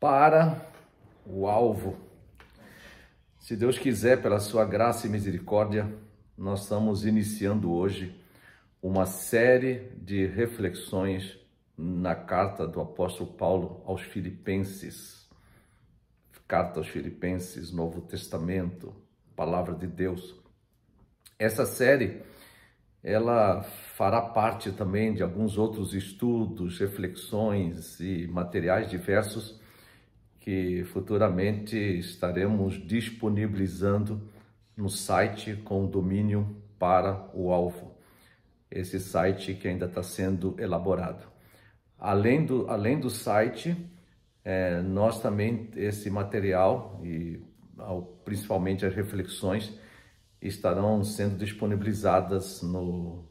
para o alvo. Se Deus quiser, pela sua graça e misericórdia, nós estamos iniciando hoje uma série de reflexões na carta do apóstolo Paulo aos Filipenses. Carta aos Filipenses, Novo Testamento, Palavra de Deus. Essa série, ela fará parte também de alguns outros estudos, reflexões e materiais diversos que futuramente estaremos disponibilizando no site com o domínio Para o Alvo. Esse site que ainda está sendo elaborado. Além do site, nós também, esse material e principalmente as reflexões estarão sendo disponibilizadas no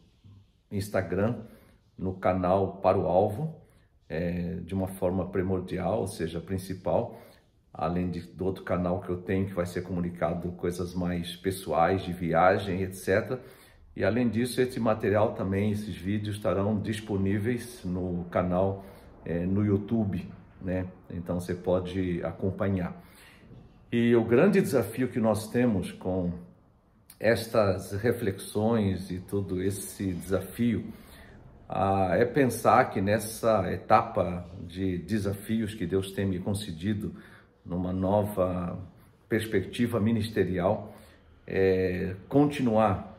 Instagram, no canal Para o Alvo, de uma forma primordial, ou seja, principal, além do outro canal que eu tenho, que vai ser comunicado coisas mais pessoais, de viagem, etc. E além disso, esse material também, esses vídeos estarão disponíveis no canal, no YouTube, né? Então você pode acompanhar. E o grande desafio que nós temos com estas reflexões e todo esse desafio é pensar que nessa etapa de desafios que Deus tem me concedido, numa nova perspectiva ministerial, continuar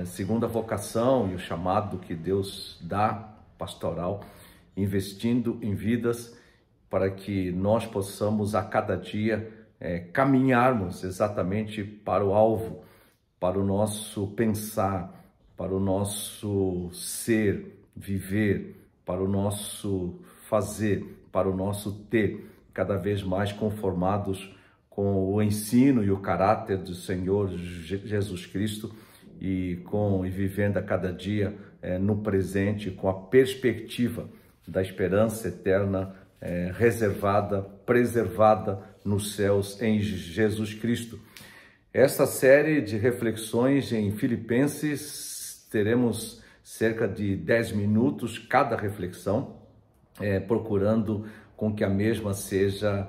segundo a vocação e o chamado que Deus dá pastoral, investindo em vidas para que nós possamos a cada dia caminharmos exatamente para o alvo, para o nosso pensar, para o nosso ser, viver, para o nosso fazer, para o nosso ter, cada vez mais conformados com o ensino e o caráter do Senhor Jesus Cristo e vivendo a cada dia no presente com a perspectiva da esperança eterna reservada, preservada nos céus em Jesus Cristo. Esta série de reflexões em Filipenses, teremos cerca de 10 minutos cada reflexão, procurando com que a mesma seja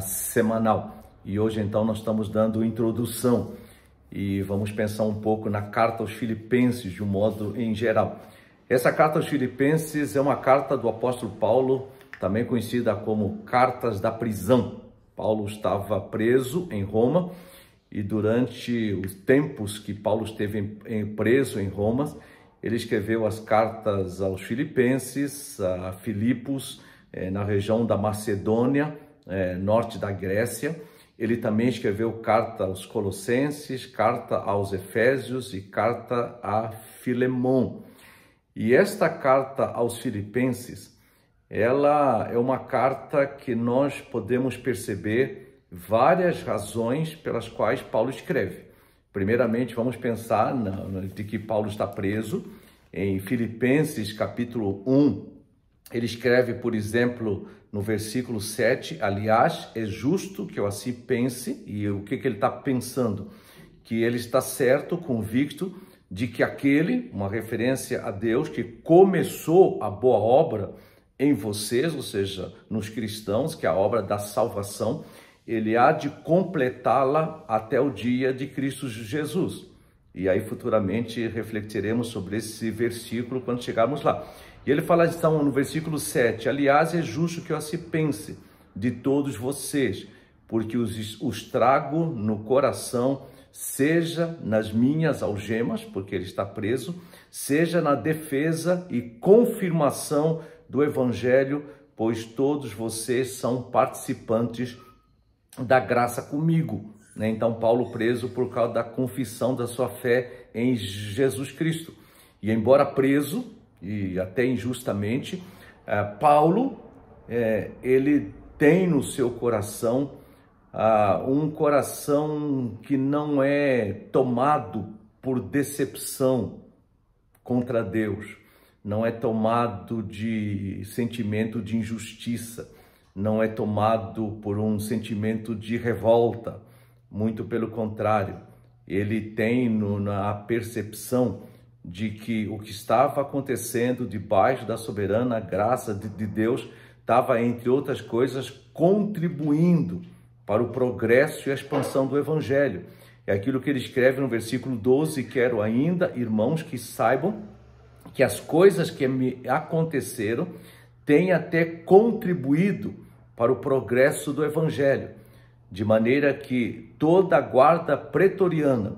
semanal. E hoje então nós estamos dando introdução e vamos pensar um pouco na carta aos Filipenses de um modo em geral. Essa carta aos Filipenses é uma carta do apóstolo Paulo, também conhecida como Cartas da Prisão. Paulo estava preso em Roma e durante os tempos que Paulo esteve preso em Roma, ele escreveu as cartas aos Filipenses, a Filipos, na região da Macedônia, norte da Grécia. Ele também escreveu carta aos Colossenses, carta aos Efésios e carta a Filemon. E esta carta aos Filipenses, ela é uma carta que nós podemos perceber várias razões pelas quais Paulo escreve. Primeiramente, vamos pensar de que Paulo está preso. Em Filipenses, capítulo 1, ele escreve, por exemplo, no versículo 7, aliás, é justo que eu assim pense. E o que ele está pensando? Que ele está certo, convicto, de que aquele, uma referência a Deus, que começou a boa obra em vocês, ou seja, nos cristãos, que é a obra da salvação, ele há de completá-la até o dia de Cristo Jesus. E aí futuramente refletiremos sobre esse versículo quando chegarmos lá. E ele fala então no versículo 7, aliás, é justo que eu assim pense de todos vocês, porque os trago no coração, seja nas minhas algemas, porque ele está preso, seja na defesa e confirmação do Evangelho, pois todos vocês são participantes da graça comigo. Então, Paulo preso por causa da confissão da sua fé em Jesus Cristo. E embora preso, e até injustamente, Paulo, ele tem no seu coração um coração que não é tomado por decepção contra Deus, não é tomado de sentimento de injustiça, não é tomado por um sentimento de revolta, muito pelo contrário, ele tem na percepção de que o que estava acontecendo debaixo da soberana graça de Deus estava, entre outras coisas, contribuindo para o progresso e a expansão do Evangelho. É aquilo que ele escreve no versículo 12: quero ainda, irmãos, que saibam que as coisas que me aconteceram têm até contribuído para o progresso do Evangelho, de maneira que toda a guarda pretoriana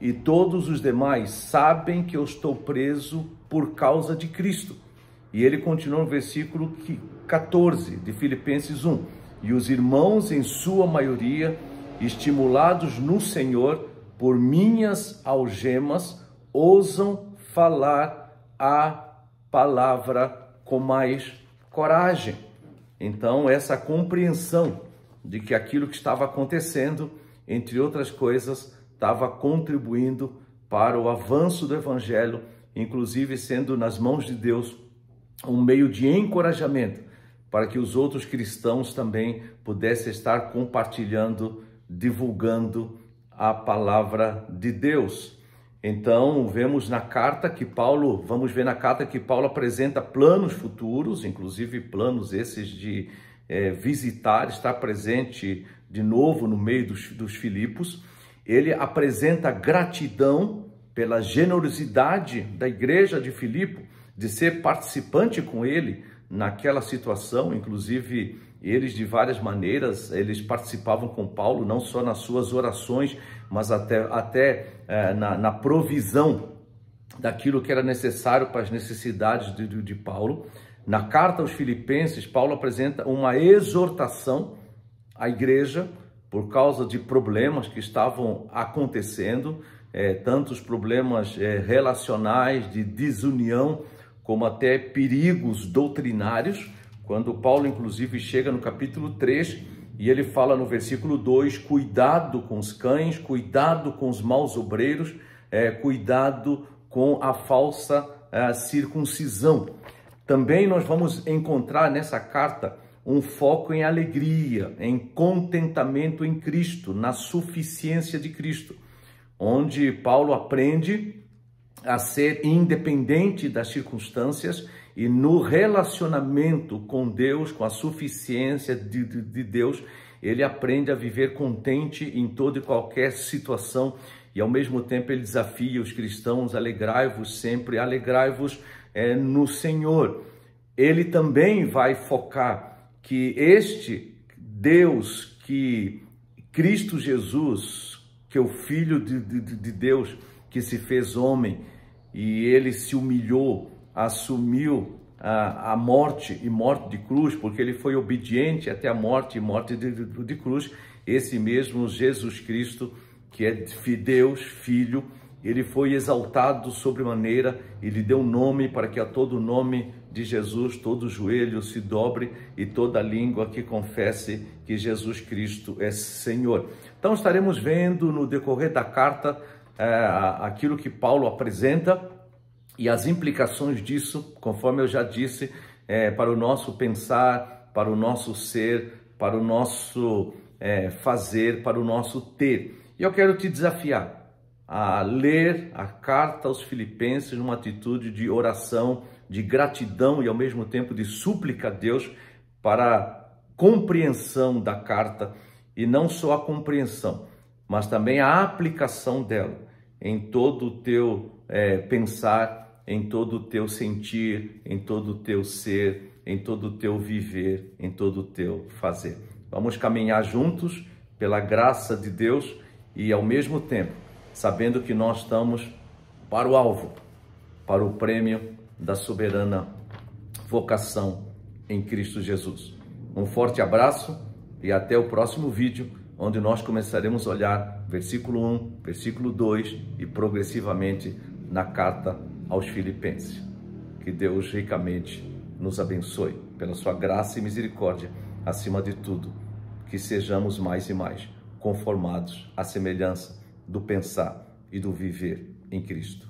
e todos os demais sabem que eu estou preso por causa de Cristo. E ele continua no versículo 14 de Filipenses 1. E os irmãos, em sua maioria, estimulados no Senhor por minhas algemas, ousam falar a palavra com mais coragem. Então, essa compreensão de que aquilo que estava acontecendo, entre outras coisas, estava contribuindo para o avanço do Evangelho, inclusive sendo nas mãos de Deus um meio de encorajamento para que os outros cristãos também pudessem estar compartilhando, divulgando a palavra de Deus. Então, vamos ver na carta que Paulo apresenta planos futuros, inclusive planos esses de visitar, estar presente de novo no meio dos Filipos. Ele apresenta gratidão pela generosidade da igreja de Filipo, de ser participante com ele naquela situação. Inclusive, eles de várias maneiras, eles participavam com Paulo, não só nas suas orações, mas até na provisão daquilo que era necessário para as necessidades de Paulo. Na carta aos Filipenses, Paulo apresenta uma exortação à igreja por causa de problemas que estavam acontecendo, tantos problemas relacionais, de desunião, como até perigos doutrinários, quando Paulo, inclusive, chega no capítulo 3 e ele fala no versículo 2, cuidado com os cães, cuidado com os maus obreiros, cuidado com a falsa circuncisão. Também nós vamos encontrar nessa carta um foco em alegria, em contentamento em Cristo, na suficiência de Cristo, onde Paulo aprende a ser independente das circunstâncias e no relacionamento com Deus, com a suficiência de Deus, ele aprende a viver contente em toda e qualquer situação e ao mesmo tempo ele desafia os cristãos: alegrai-vos sempre, alegrai-vos no Senhor. Ele também vai focar que este Deus, que Cristo Jesus, que é o Filho de Deus, que se fez homem, e ele se humilhou, assumiu a morte e morte de cruz, porque ele foi obediente até a morte e morte de cruz. Esse mesmo Jesus Cristo, que é Deus, Filho, ele foi exaltado sobremaneira e lhe deu um nome para que a todo nome de Jesus todo joelho se dobre e toda língua que confesse que Jesus Cristo é Senhor. Então estaremos vendo no decorrer da carta aquilo que Paulo apresenta e as implicações disso, conforme eu já disse, para o nosso pensar, para o nosso ser, para o nosso fazer, para o nosso ter. E eu quero te desafiar a ler a carta aos Filipenses numa atitude de oração, de gratidão e ao mesmo tempo de súplica a Deus para a compreensão da carta, e não só a compreensão, mas também a aplicação dela em todo o teu pensar, em todo o teu sentir, em todo o teu ser, em todo o teu viver, em todo o teu fazer. Vamos caminhar juntos pela graça de Deus e ao mesmo tempo sabendo que nós estamos para o alvo, para o prêmio da soberana vocação em Cristo Jesus. Um forte abraço e até o próximo vídeo, onde nós começaremos a olhar versículo 1, versículo 2 e progressivamente na carta aos Filipenses. Que Deus ricamente nos abençoe pela sua graça e misericórdia, acima de tudo, que sejamos mais e mais conformados à semelhança do pensar e do viver em Cristo.